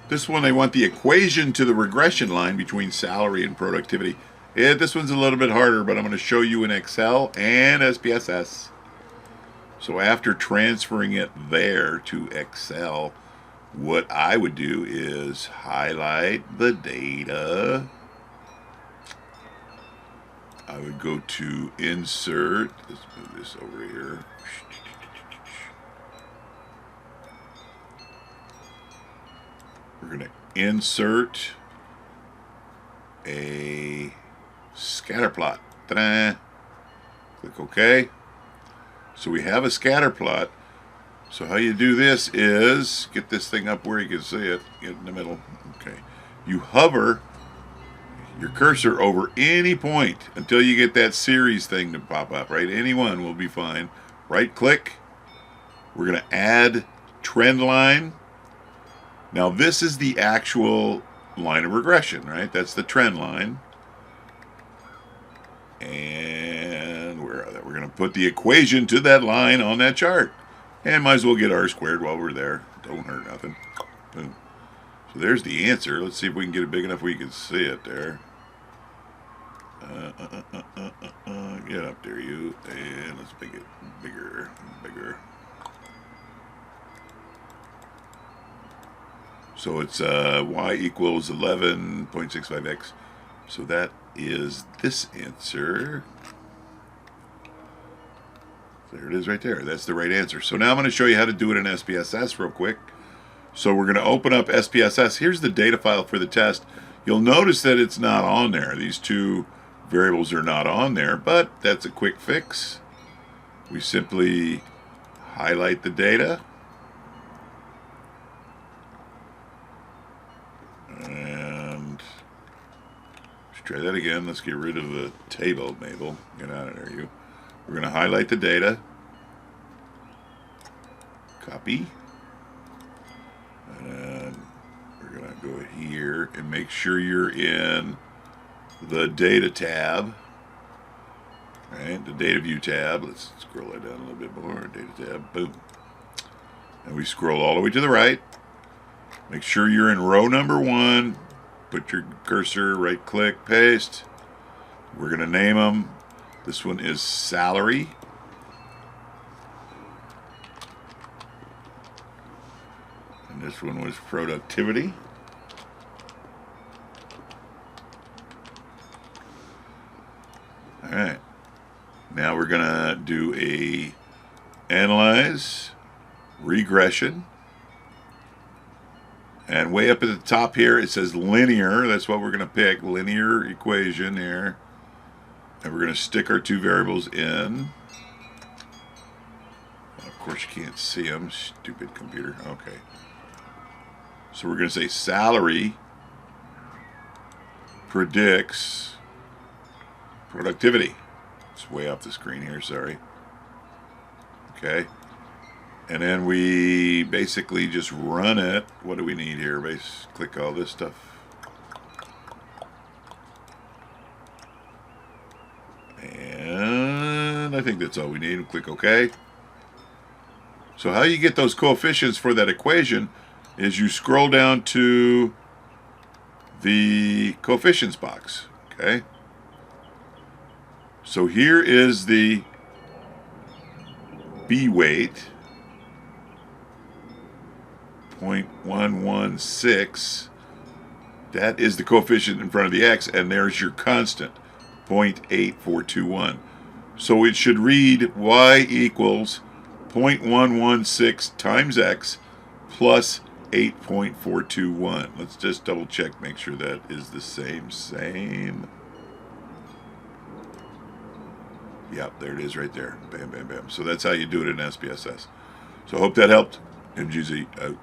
This one, they want the equation to the regression line between salary and productivity. Yeah, this one's a little bit harder, but I'm going to show you in Excel and SPSS. So after transferring it there to Excel, what I would do is highlight the data. I would go to Insert. Let's move this over here. We're going to insert a scatter plot. Ta-da! Click OK. So we have a scatter plot. So how you do this is get this thing up where you can see it. Get in the middle. Okay. You hover your cursor over any point until you get that series thing to pop up, right? Any one will be fine. Right click. We're going to add trend line. Now this is the actual line of regression, right? That's the trend line. And we're going to put the equation to that line on that chart. And might as well get R squared while we're there. Don't hurt nothing. Boom. So there's the answer. Let's see if we can get it big enough where you can see it there. Get up there, you. And let's make it bigger, bigger. So it's y equals 11.65x. So that is this answer. There it is right there. That's the right answer. So now I'm going to show you how to do it in SPSS real quick. So we're going to open up SPSS. Here's the data file for the test. You'll notice that it's not on there. These two variables are not on there, but that's a quick fix. We simply highlight the data. And let's try that again. Let's get rid of the table, Mabel. Get out of there, you. We're going to highlight the data. Copy. And we're going to go here and make sure you're in the data tab. Right, the data view tab. Let's scroll that down a little bit more. Data tab. Boom. And we scroll all the way to the right. Make sure you're in row number 1. Put your cursor, right click, paste. We're going to name them. This one is salary. And this one was productivity. All right. Now we're going to do a analyze, regression. And way up at the top here, it says linear. That's what we're going to pick, linear equation here. And we're going to stick our two variables in. Of course, you can't see them. Stupid computer. Okay. So we're going to say salary predicts productivity. It's way off the screen here. Sorry. Okay. And then we basically just run it. What do we need here? Click all this stuff. And I think that's all we need. Click OK. So how you get those coefficients for that equation is you scroll down to the coefficients box. Okay. So here is the B weight. 0.116. That is the coefficient in front of the x, and there's your constant, 0.8421. So it should read y equals 0.116 times x plus 8.421. Let's just double check, make sure that is the same. Yep, there it is right there. Bam, bam, bam. So that's how you do it in SPSS. So I hope that helped. MGZ out.